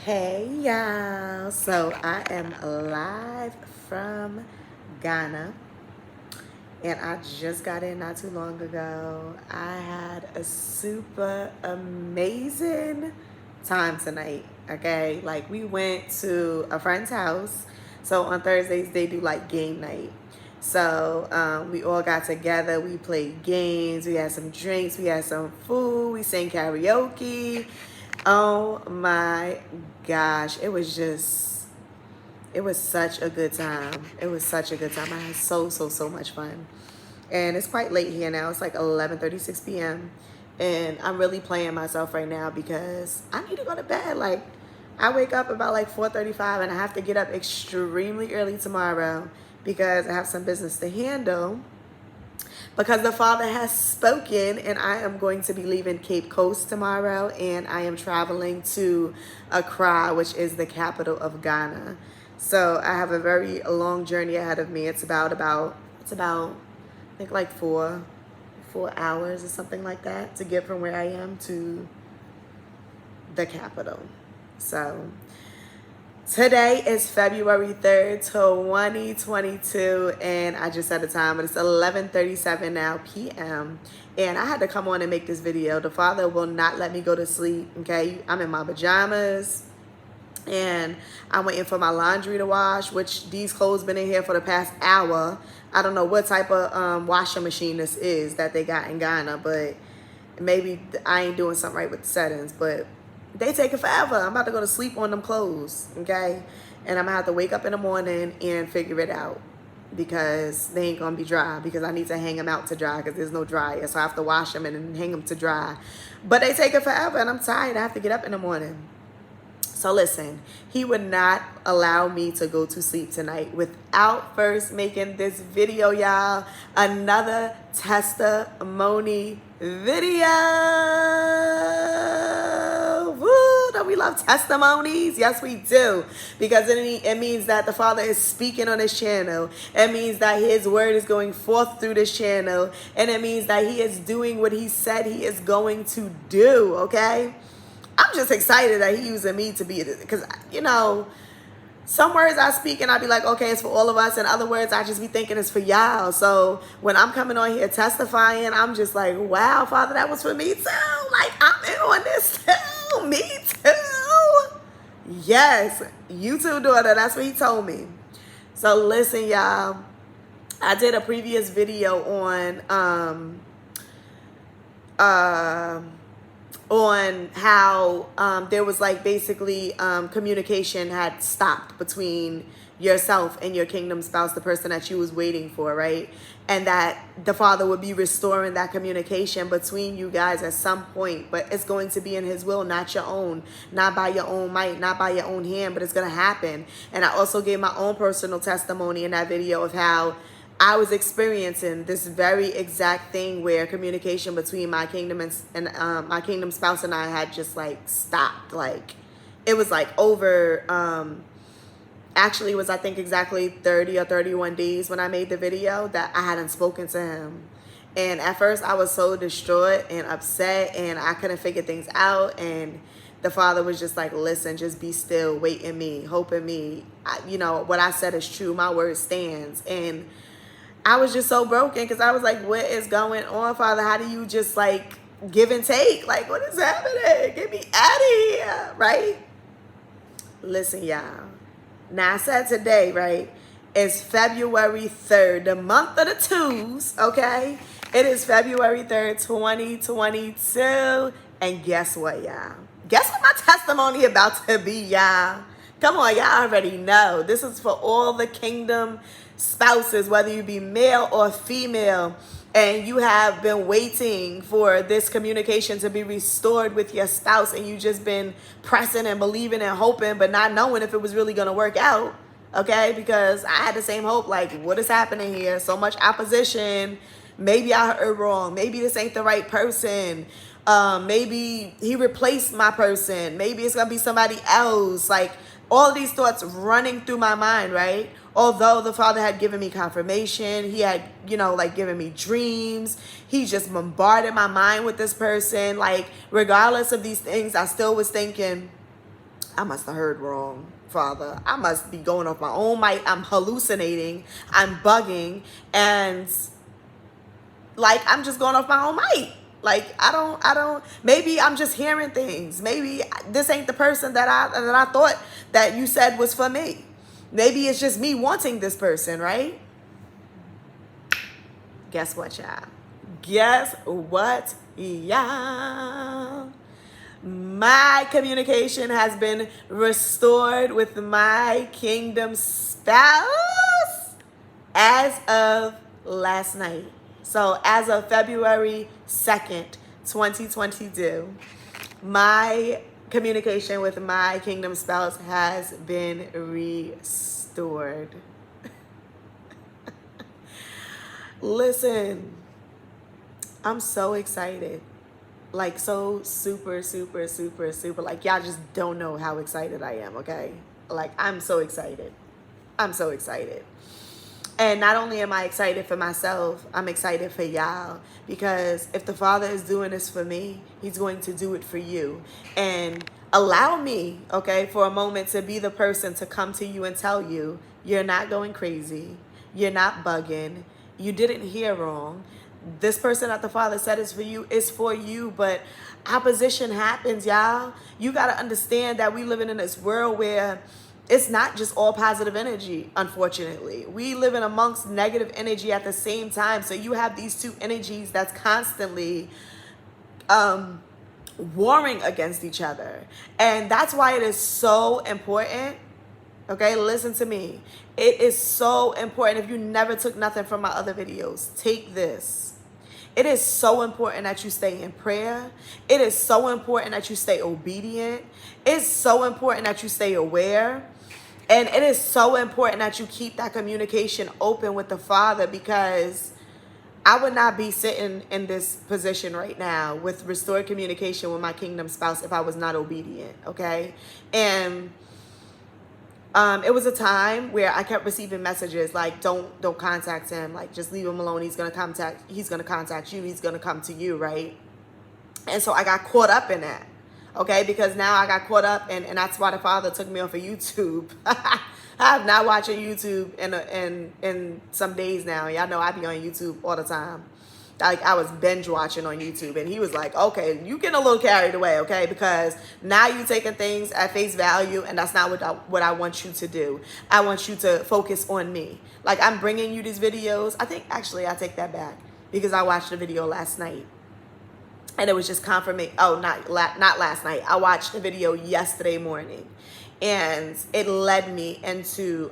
Hey y'all, so I am live from Ghana and I just got in not too long ago. I had a super amazing time tonight, okay? Like we went to a friend's house. So on Thursdays they do like game night. So we all got together, we played games, we had some drinks, we had some food, we sang karaoke. Oh my gosh, it was such a good time. It was such a good time. I had so much fun. And it's quite late here now. It's like 11:36 p.m. And I'm really playing myself right now because I need to go to bed. Like I wake up about like 4:35 and I have to get up extremely early tomorrow because I have some business to handle because the Father has spoken, and I am going to be leaving Cape Coast tomorrow, and I am traveling to Accra, which is the capital of Ghana. So I have a very long journey ahead of me. It's about I think like 4 hours or something like that to get from where I am to the capital. So today is February 3rd, 2022, and I just set the time, but it's 11:37 now p.m. And I had to come on and make this video. The Father will not let me go to sleep, okay? I'm in my pajamas, and I'm waiting for my laundry to wash, which these clothes been in here for the past hour. I don't know what type of washing machine this is that they got in Ghana, but maybe I ain't doing something right with the settings, but they take it forever. I'm about to go to sleep on them clothes, okay? And I'm gonna have to wake up in the morning and figure it out because they ain't gonna be dry because I need to hang them out to dry because there's no dryer. So I have to wash them and then hang them to dry. But they take it forever and I'm tired. I have to get up in the morning. So listen, he would not allow me to go to sleep tonight without first making this video, y'all. Another testimony video. Woo, don't we love testimonies? Yes, we do. Because it means that the Father is speaking on his channel. It means that his word is going forth through this channel. And it means that he is doing what he said he is going to do, okay? I'm just excited that he's using me to be, because, some words I speak and I be like, okay, it's for all of us. And other words I just be thinking it's for y'all. So when I'm coming on here testifying, I'm just like, wow, Father, that was for me too. Like, I'm in on this too. Me too. Yes, you too, daughter. That's what he told me. So listen, y'all. I did a previous video on how there was like basically communication had stopped between yourself and your kingdom spouse, the person that you was waiting for, right? And that the Father would be restoring that communication between you guys at some point, but it's going to be in his will, not your own, not by your own might, not by your own hand, but it's going to happen. And I also gave my own personal testimony in that video of how I was experiencing this very exact thing where communication between my kingdom and my kingdom spouse and I had just like stopped. Like it was like over, actually it was I think exactly 30 or 31 days when I made the video that I hadn't spoken to him. And at first I was so distraught and upset and I couldn't figure things out. And the Father was just like, listen, just be still, wait in me, hope in me. What I said is true. My word stands. And I was just so broken because I was like, what is going on, Father? How do you just like give and take? Like, what is happening? Get me out of here, right? Listen, y'all. Now I said today, right, is February 3rd, the month of the twos, okay? It is February 3rd, 2022. And guess what, y'all? Guess what my testimony about to be, y'all? Come on, y'all already know. This is for all the kingdom spouses, whether you be male or female, and you have been waiting for this communication to be restored with your spouse, and you just been pressing and believing and hoping, but not knowing if it was really going to work out, okay? Because I had the same hope, like, what is happening here? So much opposition. Maybe I heard wrong. Maybe this ain't the right person. Maybe he replaced my person. Maybe it's going to be somebody else. Like, all of these thoughts running through my mind, right? Although the Father had given me confirmation, he had, given me dreams. He just bombarded my mind with this person. Like, regardless of these things, I still was thinking, I must have heard wrong, Father. I must be going off my own mic. I'm hallucinating. I'm bugging. And like, I'm just going off my own mic. Like, maybe I'm just hearing things. Maybe this ain't the person that I thought that you said was for me. Maybe it's just me wanting this person, right? Guess what, y'all? Guess what, y'all? My communication has been restored with my kingdom spouse as of last night. So as of February 2nd, 2022, my communication with my kingdom spouse has been restored. Listen, I'm so excited. Like, so super, super, super, super. Like, y'all just don't know how excited I am, okay? Like, I'm so excited. I'm so excited. And not only am I excited for myself, I'm excited for y'all. Because if the Father is doing this for me, he's going to do it for you. And allow me, okay, for a moment to be the person to come to you and tell you, you're not going crazy. You're not bugging. You didn't hear wrong. This person that the Father said is for you, but opposition happens, y'all. You got to understand that we living in this world where it's not just all positive energy, unfortunately. We live in amongst negative energy at the same time. So you have these two energies that's constantly warring against each other. And that's why it is so important. Okay, listen to me. It is so important. If you never took nothing from my other videos, take this. It is so important that you stay in prayer. It is so important that you stay obedient. It's so important that you stay aware. And it is so important that you keep that communication open with the Father, because I would not be sitting in this position right now with restored communication with my kingdom spouse if I was not obedient, okay? And it was a time where I kept receiving messages like, don't contact him. Like, just leave him alone. He's going to contact you. He's going to come to you, right? And so I got caught up in that, okay? Because now I got caught up, and that's why the Father took me off of YouTube. I have not watching YouTube in some days now. Y'all know I be on YouTube all the time. Like, I was binge watching on YouTube, and he was like, okay, you getting a little carried away, okay? Because now you taking things at face value, and that's not what I want you to do. I want you to focus on me. Like, I'm bringing you these videos. I think, actually, I take that back, because I watched the video last night, and it was just confirmation. Oh, not last night. I watched the video yesterday morning, and it led me into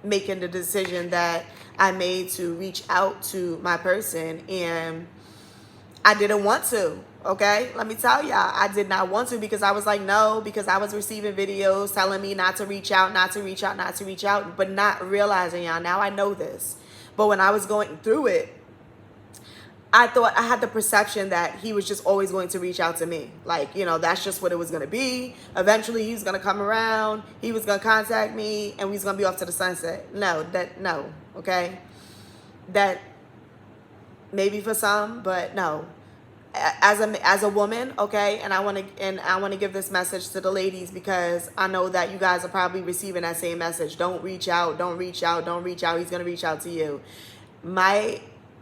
making the decision that I made to reach out to my person. And I didn't want to, okay? Let me tell y'all, I did not want to, because I was like, no, because I was receiving videos telling me not to reach out, but not realizing, y'all, now I know this. But when I was going through it, I thought, I had the perception that he was just always going to reach out to me. Like, you know, that's just what it was going to be. Eventually, he was going to come around. He was going to contact me, and we was going to be off to the sunset. No, okay? That maybe for some, but no. As a woman, okay, and I want to give this message to the ladies, because I know that you guys are probably receiving that same message. Don't reach out. He's going to reach out to you.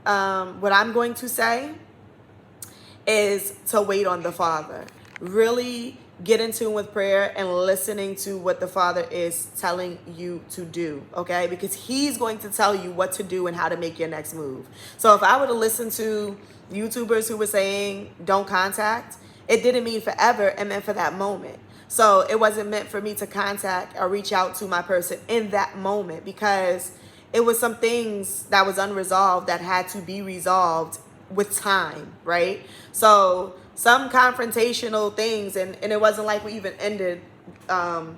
What I'm going to say is to wait on the Father. Really get in tune with prayer and listening to what the Father is telling you to do, okay? Because he's going to tell you what to do and how to make your next move. So if I were to listen to YouTubers who were saying don't contact, it didn't mean forever. It meant for that moment. So it wasn't meant for me to contact or reach out to my person in that moment, because it was some things that was unresolved that had to be resolved with time, right? So some confrontational things, and it wasn't like we even ended on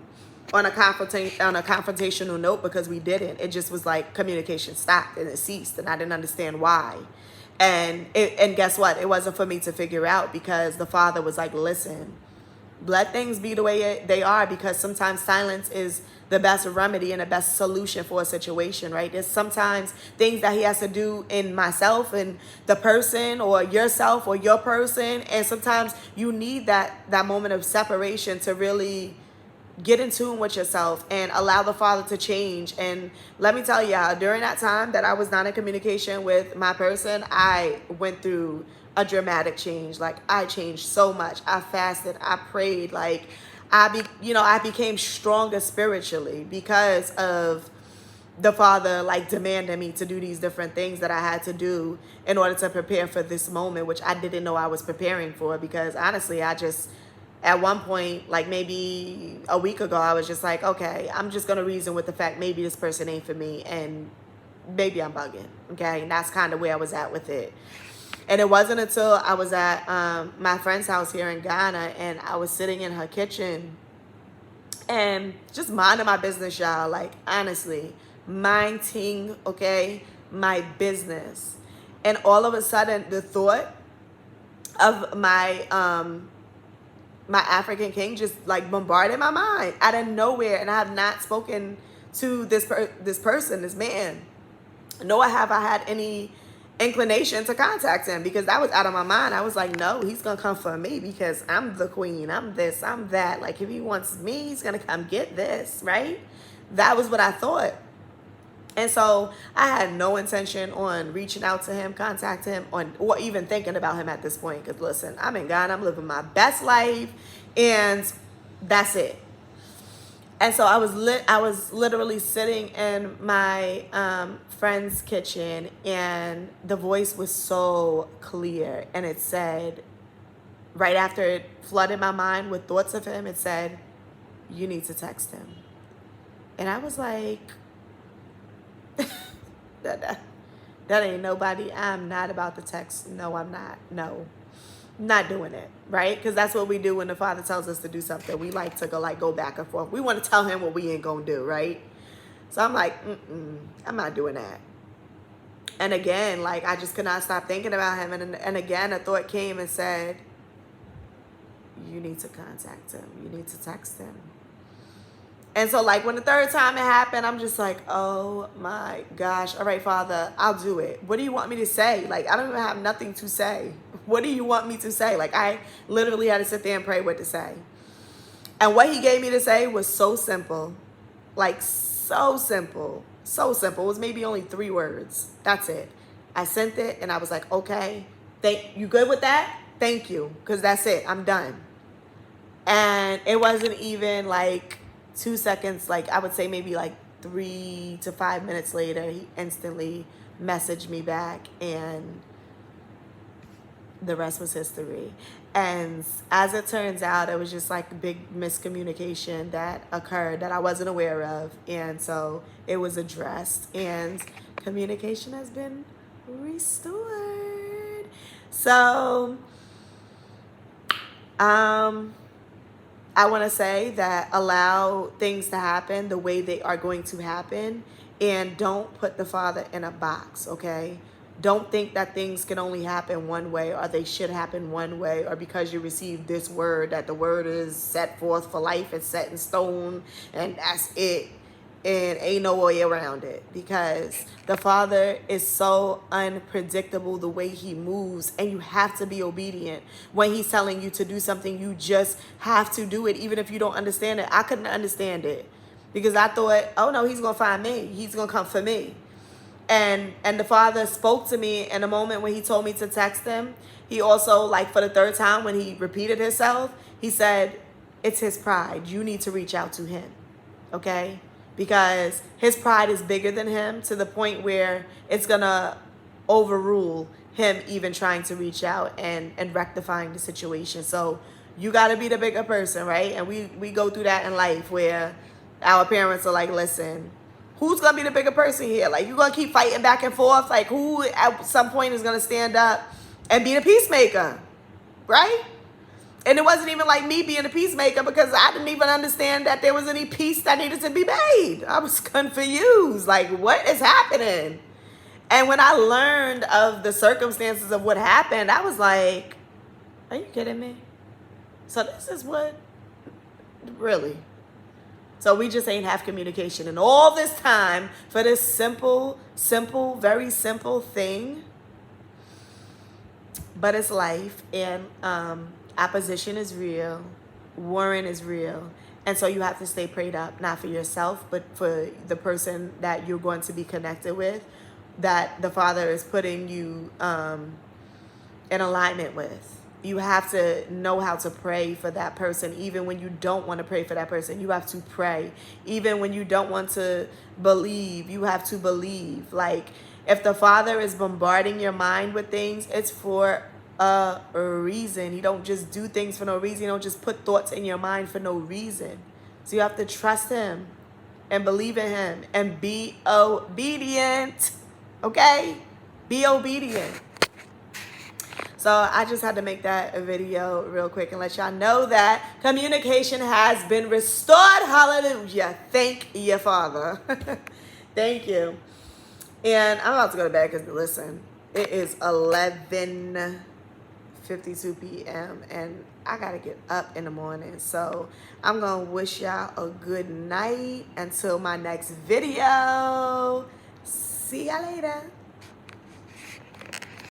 a confrontational note, because we didn't. It just was like communication stopped and it ceased, and I didn't understand why. And guess what? It wasn't for me to figure out, because the Father was like, listen, let things be the way they are, because sometimes silence is the best remedy and the best solution for a situation, right? There's sometimes things that he has to do in myself and the person, or yourself or your person, and sometimes you need that moment of separation to really get in tune with yourself and allow the Father to change. And let me tell you, during that time that I was not in communication with my person, I went through a dramatic change. Like, I changed so much. I fasted, I prayed, like I became stronger spiritually because of the Father like demanding me to do these different things that I had to do in order to prepare for this moment, which I didn't know I was preparing for. Because honestly, I just, at one point, like maybe a week ago, I was just like, okay, I'm just gonna reason with the fact maybe this person ain't for me, and maybe I'm bugging. Okay, and that's kind of where I was at with it. And it wasn't until I was at my friend's house here in Ghana, and I was sitting in her kitchen and just minding my business, y'all. Like, honestly, minding, okay, my business. And all of a sudden, the thought of my African king just like bombarded my mind out of nowhere. And I have not spoken to this person, this man, nor have I had any inclination to contact him, because that was out of my mind. I was like, no, he's gonna come for me because I'm the queen, I'm this, I'm that. Like, if he wants me, he's gonna come get this, right? That was what I thought. And so I had no intention on reaching out to him, contacting him, or even thinking about him at this point. Because listen, I'm in Ghana, I'm living my best life, and that's it. And so I was literally sitting in my friend's kitchen, and the voice was so clear, and it said, right after it flooded my mind with thoughts of him, it said, you need to text him. And I was like, that ain't nobody. I'm not about to text. No, I'm not. No, not doing it, right? Because that's what we do when the Father tells us to do something. We like to go back and forth. We want to tell him what we ain't gonna do, right? So I'm like, I'm not doing that. And again, like, I just could not stop thinking about him. And again, a thought came and said, you need to contact him. You need to text him. And so, like, when the third time it happened, I'm just like, oh my gosh. All right, Father, I'll do it. What do you want me to say? Like, I don't even have nothing to say. What do you want me to say? Like, I literally had to sit there and pray what to say. And what he gave me to say was so simple. Like, so simple. So simple. It was maybe only 3 words. That's it. I sent it and I was like, okay, you good with that? Thank you. Because that's it. I'm done. And it wasn't even like 2 seconds, like I would say maybe like 3 to 5 minutes later, he instantly messaged me back, and the rest was history. And as it turns out, it was just like a big miscommunication that occurred that I wasn't aware of. And so it was addressed, and communication has been restored. So, I want to say that allow things to happen the way they are going to happen, and don't put the Father in a box, okay? Don't think that things can only happen one way, or they should happen one way, or because you received this word that the word is set forth for life, it's set in stone, and that's it. And ain't no way around it, because the Father is so unpredictable the way he moves, and you have to be obedient. When he's telling you to do something, you just have to do it, even if you don't understand it. I couldn't understand it because I thought, oh no, he's gonna find me, he's gonna come for me. And the Father spoke to me in a moment when he told me to text him. He also, like, for the 3rd time when he repeated himself, he said, it's his pride, you need to reach out to him, okay? Because his pride is bigger than him, to the point where it's going to overrule him even trying to reach out and rectifying the situation. So you got to be the bigger person, right? And we go through that in life where our parents are like, listen, who's going to be the bigger person here? Like, you're going to keep fighting back and forth? Like, who at some point is going to stand up and be the peacemaker, right? And it wasn't even like me being a peacemaker, because I didn't even understand that there was any peace that needed to be made. I was confused. Like, what is happening? And when I learned of the circumstances of what happened, I was like, are you kidding me? So this is what, really? So we just ain't have communication. And all this time for this simple, very simple thing. But it's life, and opposition is real, warring is real, And so you have to stay prayed up, not for yourself, but for the person that you're going to be connected with, that the Father is putting you in alignment with. You have to know how to pray for that person, even when you don't want to pray for that person. You have to pray. Even when you don't want to believe, you have to believe. Like, if the Father is bombarding your mind with things, it's for a reason. He don't just do things for no reason. He don't just put thoughts in your mind for no reason. So you have to trust him and believe in him and be obedient. Okay? Be obedient. So I just had to make that a video real quick and let y'all know that communication has been restored. Hallelujah. Thank you, Father. Thank you. And I'm about to go to bed because, listen, it is 11:52 p.m. and I got to get up in the morning. So I'm going to wish y'all a good night until my next video. See y'all later.